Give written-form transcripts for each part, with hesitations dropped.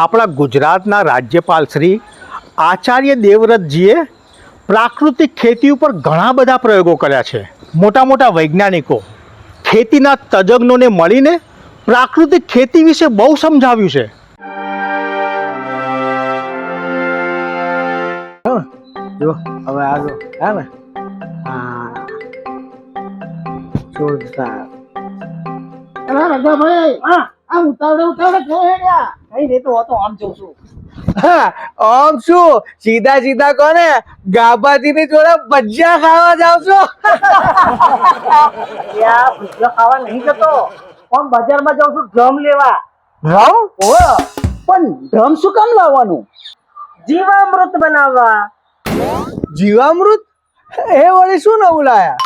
આપણા ગુજરાતના રાજ્યપાલ શ્રી આચાર્ય દેવવ્રતજીએ પ્રાકૃતિક ખેતી ઉપર ઘણા બધા પ્રયોગો કર્યા છે. મોટા મોટા વૈજ્ઞાનિકો ખેતીના તજજ્ઞોને મળીને પ્રાકૃતિક ખેતી વિશે બહુ સમજાવ્યું છે. જો હવે આ જો હે ને હા જોરદાર. અરે રઘાભાઈ આ ઉતાવળે ક્યાં હેડ્યા? કઈ નહીં તો આમ જોઉં છું. આમ શું સીધા સીધા કોને ગાભાજી ની જોડે ભજીયા ખાવા જાવ છો? ત્યાં ભજીયા ખાવા નહીં જતો, પણ બજારમાં જાઉં છું ડ્રમ લેવા. રામ પણ ડ્રમ શું કામ લાવવાનું? જીવામૃત બનાવવા. જીવામૃત એ વળી શું નવું લાયા?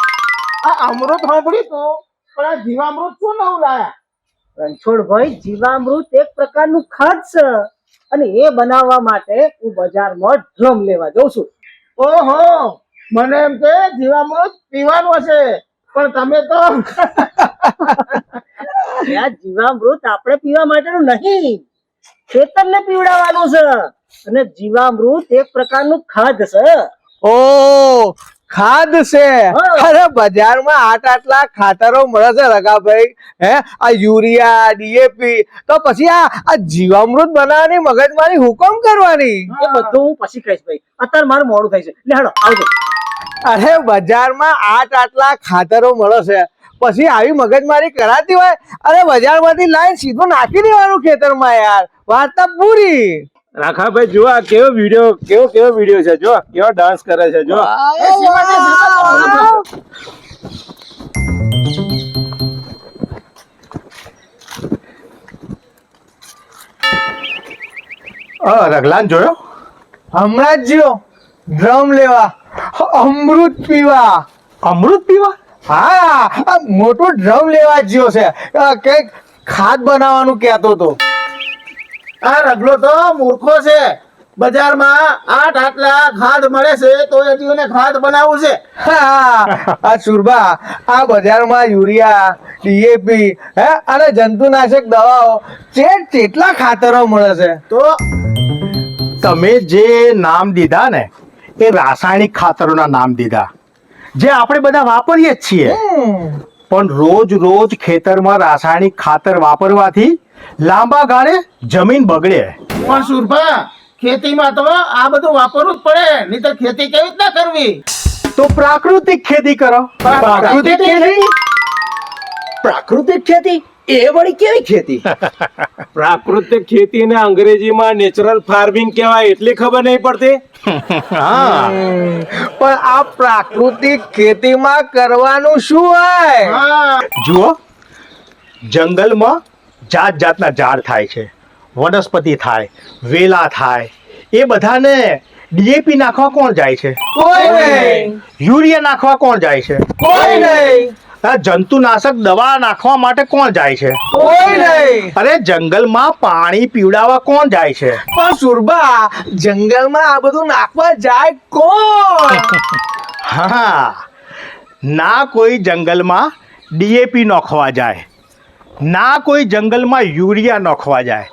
આ અમૃત સાંભળ્યું તો, પણ આ જીવામૃત શું નવું લાયા? રણછોડભાઈ, જીવામૃત એક પ્રકારનું ખાદ છે અને એ બનાવવા માટે હું બજારમાં ડ્રમ લેવા જઉં છું. ઓહો, મને એમ કે જીવામૃત પીવાનું હશે, પણ તમે તો આ જીવામૃત આપણે પીવા માટેનું નહીં, ખેતરને પીવડાવવાનું છે. અને જીવામૃત એક પ્રકારનું ખાદ છે. ઓ ખાદ છે. અરે બજારમાં આટલા ખાતરો મળે છે રઘાભાઈ, હે આ યુરિયા ડીએપી, તો પછી આ જીવામૃત બનાવવાની મગજમારી હુકમ કરવાની? એ બધું હું પછી કહીશ ભાઈ, અત્યારે મારું મોડું થાય છે. લે હાલો આવજો. અરે બજારમાં આટલા ખાતરો મળે છે, પછી આવી મગજમારી કરાતી હોય? અરે બજારમાંથી લાઈન સીધું નાખી દેવાનું ખેતરમાં યાર, વાર્તા પૂરી. રાખાભાઈ જો આ કેવો વિડીયો છે, જો કેવો ડાન્સ કરે છે, જો રગલાન જોયો? હમણાં જ જો ડ્રમ લેવા અમૃત પીવા. અમૃત પીવા? હા, આ મોટો ડ્રમ લેવા જ્યો છે, કઈક ખાદ બનાવવાનું કહેતો હતો. આ રગલો તો મૂર્ખો છે. બજારમાં આટલા ખાદ મળે છે તો એ જીવને ખાદ બનાવવું છે. હા, આ સુરભા, આ બજારમાં યુરિયા ડીએપી હે અને જંતુનાશક દવાઓ કેટલા ખાતરો મળે છે. તો તમે જે નામ દીધા ને એ રાસાયણિક ખાતરોના નામ દીધા, જે આપણે બધા વાપરીએ જ છીએ. પણ રોજ ખેતરમાં રાસાયણિક ખાતર વાપરવાથી લાંબા ગાળે જમીન બગડે. પણ સુરભા, ખેતીમાં તો આ બધું વાપરવું જ પડે, નહીં તો ખેતી કેવી રીતના કરવી? તો પ્રાકૃતિક ખેતી કરો. પ્રાકૃતિક ખેતી? પ્રાકૃતિક ખેતી એ વળી કેવી ખેતી? પ્રાકૃતિક ખેતીને અંગ્રેજીમાં નેચરલ ફાર્મિંગ કહેવાય, એટલી ખબર નહીં પડતી. હા, પણ આ પ્રાકૃતિક ખેતીમાં કરવાનું શું હોય? જુઓ, જંગલમાં જાત જાતના ઝાડ થાય છે, વનસ્પતિ થાય, વેલા થાય, એ બધાને ડીએપી નાખવા કોણ જાય છે? કોઈ નહીં. યુરિયા નાખવા કોણ જાય છે? કોઈ નહીં. આ જંતુનાશક દવા નાખવા માટે કોણ જાય છે? કોઈ નહીં. અરે જંગલમાં પાણી પીવડાવવા કોણ જાય છે? પણ સુરભા, જંગલમાં આ બધું નાખવા જાય કોણ? હા, ના કોઈ જંગલમાં ડીએપી નાખવા જાય, ના કોઈ જંગલમાં યુરિયા નાખવા જાય,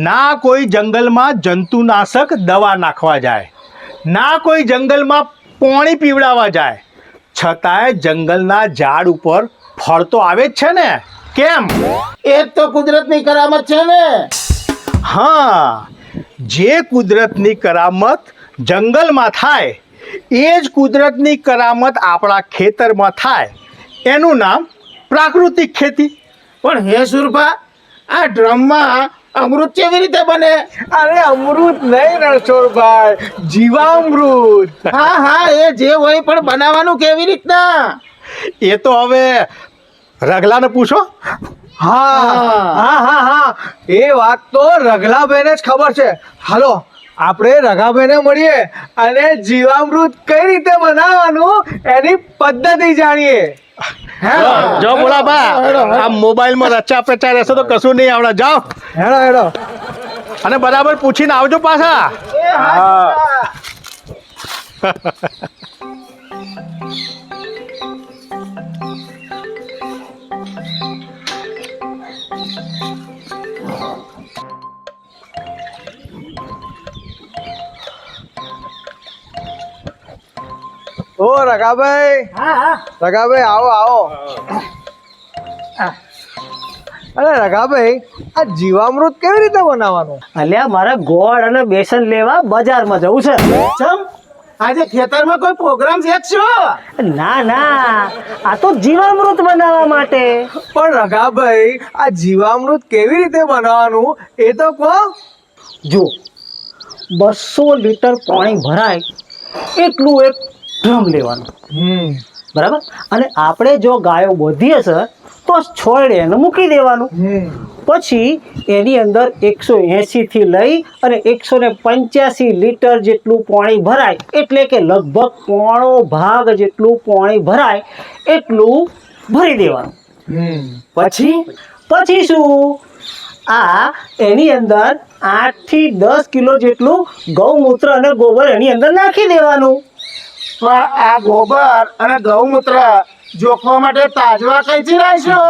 ના કોઈ જંગલમાં જંતુનાશક દવા નાખવા જાય, ના કોઈ જંગલમાં પાણી પીવડાવવા જાય, છતાંય જંગલના ઝાડ ઉપર ફળ તો આવે જ છે ને. કેમ? એ તો કુદરતની કરામત છે ને. હા, જે કુદરતની કરામત જંગલમાં થાય એ જ કુદરતની કરામત આપણા ખેતરમાં થાય, એનું નામ પ્રાકૃતિક ખેતી. પણ હે સુરભા, આ ડ્રમમાં અમૃત કેવી રીતે બને? અરે અમૃત નહીં રણછોડભાઈ, જીવામૃત. હા, એ જે હોય, પણ બનાવવાનું કેવી રીતના? એ તો હવે રગલાને પૂછો. હા, એ વાત તો રઘલાભાઈને જ ખબર છે. હાલો આપણે રઘાભાઈને મળીએ અને જીવામૃત કઈ રીતે બનાવવાનું એની પદ્ધતિ જાણીએ. જો બોલા બા, આ મોબાઈલમાં રચા પ્રચાર રહેશે તો કશું નહીં આવડે. જાઓ હેડો અને બરાબર પૂછીને આવજો પાછા. ઓ રઘાભાઈ, હા હા રઘાભાઈ આવો આવો. અરે રઘાભાઈ, આ જીવામૃત કેવી રીતે બનાવવાનું? અલ્યા મારે ગોળ અને બેસન લેવા બજારમાં જવું છે. ચમ આજે ખેતરમાં કોઈ પ્રોગ્રામ છે શું? ના ના, આ તો જીવામૃત બનાવવા માટે. પણ રઘાભાઈ, આ જીવામૃત કેવી રીતે બનાવવાનું એ તો કહો. જો 200 લીટર પાણી ભરાય એટલું એક ડ્રમ લેવાનું, બરાબર? અને આપણે જો ગાયો વધી હશે તો છોડ એને મૂકી દેવાનું. પછી એની અંદર 180 થી લઈ અને 185 લીટર જેટલું પાણી ભરાય, એટલે કે લગભગ પોણો ભાગ જેટલું પાણી ભરાય એટલું ભરી દેવાનું. પછી શું, આ એની અંદર 8 થી 10 કિલો જેટલું ગૌમૂત્ર અને ગોબર એની અંદર નાખી દેવાનું. તો આ ગોબર અને ગૌમૂત્ર જોખવા માટે તાજવા કઈથી લાવશો?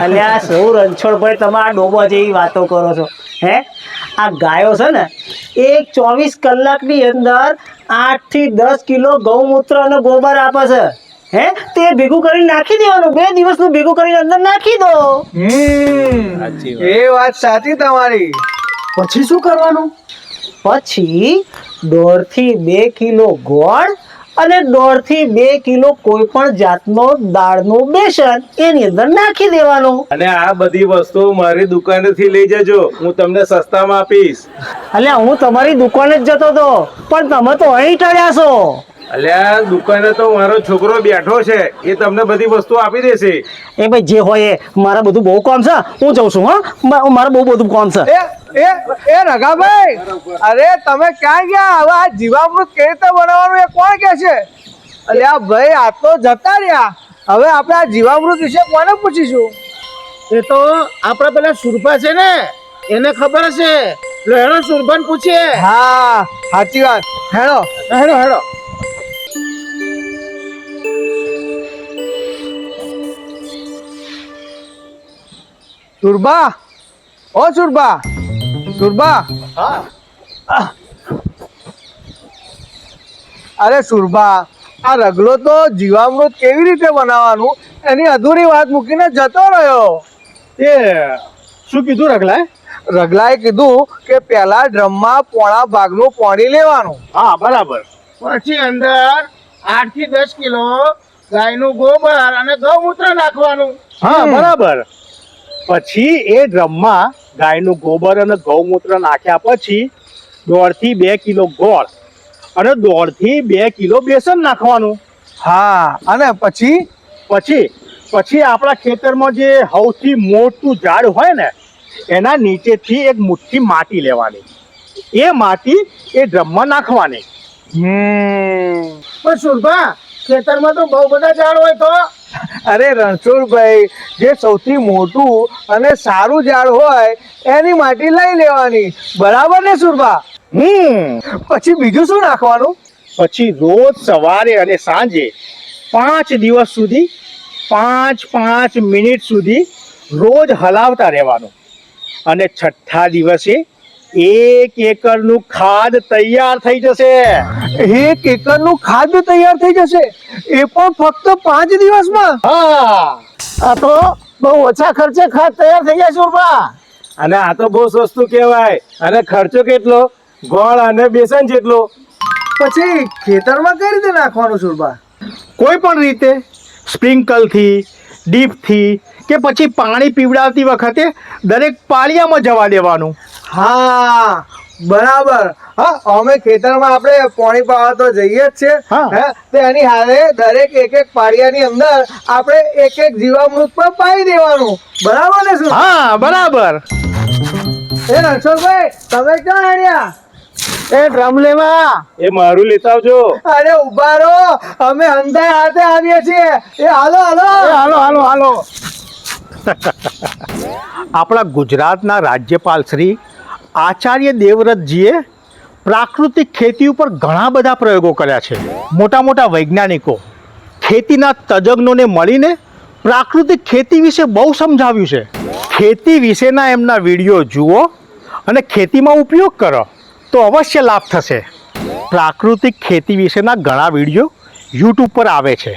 અલ્યા સૌ રણછોડભાઈ, તમે આ ડોબા જેવી વાતો કરો છો. હે, આ ગાયો છે ને એ 24 કલાકની અંદર 8 થી 10 કિલો ગૌમૂત્ર અને ગોબર આપે છે. હે, તે ભેગું કરીને નાખી દેવાનું. 2 દિવસનું ભેગું કરીને અંદર નાખી દો. એ વાત સાચી તમારી. પછી શું કરવાનું? પછી 1.5 થી 2 કિલો ગોળ અને 1.5 થી 2 કિલો કોઈ પણ જાતનો દાળનું બેસન એની અંદર નાખી દેવાનું. અને આ બધી વસ્તુ મારી દુકાનેથી લઈ જજો, હું તમને સસ્તામાં આપીશ. અલ્યા હું તમારી દુકાને જ જતો હતો, પણ તમે તો અહીં ટળ્યા છો. અલ્યા દુકાને તો મારો છોકરો બેઠો છે, એ તમને બધી વસ્તુ આપી દેશે. એ ભાઈ જે હોય એ, મારે બધું બહુ કામ છે, હું જઉં છું. હા, મારે બહુ બધું કામ છે. એ રઘાભાઈ, અરે તમે ક્યાં ગયા? હવે આ જીવામૃત કેવી રીતે બનાવવાનું એ કોણ કે છે? અલ્યા ભાઈ, આ તો જતા રહ્યા. હવે આપણે આ જીવામૃત વિશે કોને પૂછીશું? એ તો આપણા પેલા સુરભા છે ને, એને ખબર હશે. હેડો સુરભાને પૂછીએ. હા, સાચી વાત. હેડો. હેડો. સુરભા, ઓ સુરભા, સુરભા. અરે સુરભા, આ રગલો તો જીવામૃત કેવી રીતે બનાવવાનું એની અધૂરી વાત મૂકીને જતો રહ્યો. એ શું કીધું રગલાએ? રગલાએ કીધું કે પહેલા ડ્રમમાં પોણા ભાગનું પાણી લેવાનું. હા, બરાબર. પછી અંદર 8 થી 10 કિલો ગાયનું ગોબર અને ગૌમૂત્ર નાખવાનું. હા, બરાબર. પછી એ ડ્રમમાં ગાયનું ગોબર અને ગૌમૂત્ર નાખ્યા પછી 1.5 થી 2 કિલો ગોળ અને 1.5 થી 2 કિલો બેસન નાખવાનું. હા, અને પછી પછી આપણા ખેતરમાં જે સૌથી મોટું ઝાડ હોય ને એના નીચેથી એક મુઠ્ઠી માટી લેવાની. એ માટી એ ડ્રમમાં નાખવાની. પણ સુરભા, ખેતરમાં તો બહુ બધા ઝાડ હોય તો? અરે રણછોડભાઈ, જે સૌથી મોટું અને સારું ઝાડ હોય એની માટી લઈ લેવાની. બરાબર ને સુરભા? પછી બીજું શું નાખવાનું? પછી રોજ સવારે અને સાંજે 5 દિવસ સુધી 5 મિનિટ સુધી રોજ હલાવતા રહેવાનું. અને 6થા દિવસે 1 એકરનું ખાદ તૈયાર થઈ જશે. 1 એકરનું ખાદ્ય તૈયાર થઈ જશે, એ પણ ફક્ત 5 દિવસમાં. હા, આ તો બહુ ઓછા ખર્ચે ખાદ તૈયાર થઈ જાય સુરભા. અને આ તો બહુ સસ્તું કહેવાય. અને ખર્ચો કેટલો? ગોળ અને બેસન જેટલો. પછી ખેતરમાં કઈ રીતે નાખવાનું સુરભા? કોઈ પણ રીતે, સ્પ્રિંકલથી, ડીપથી કે પછી પાણી પીવડાવતી વખતે દરેક પાળિયામાં જવા દેવાનું. હા, બરાબર. હા, અમે ખેતરમાં આપણે પાણી પાવા તો જઈએ જ છે. હા. હે, તો એની હારે દરેક એક પાળિયાની અંદર આપણે એક જીવામૃત પણ પાઈ દેવાનું. બરાબર ને શું? હા, બરાબર. એ રણછોડભાઈ, તમે ક્યાં હાર્યા? એ ડ્રમ લેવા. એ મારું લેતા આવજો. અરે ઉભા રહો, અમે અંધાર હાથે આવીએ છીએ. એ હાલો હાલો. હાલો. આપણા ગુજરાતના રાજ્યપાલ શ્રી આચાર્ય દેવવ્રતજીએ પ્રાકૃતિક ખેતી ઉપર ઘણા બધા પ્રયોગો કર્યા છે. મોટા મોટા વૈજ્ઞાનિકો ખેતીના તજજ્ઞોને મળીને પ્રાકૃતિક ખેતી વિશે બહુ સમજાવ્યું છે. ખેતી વિશેના એમના વિડીયો જુઓ અને ખેતીમાં ઉપયોગ કરો તો અવશ્ય લાભ થશે. પ્રાકૃતિક ખેતી વિશેના ઘણા વિડીયો યુટ્યુબ પર આવે છે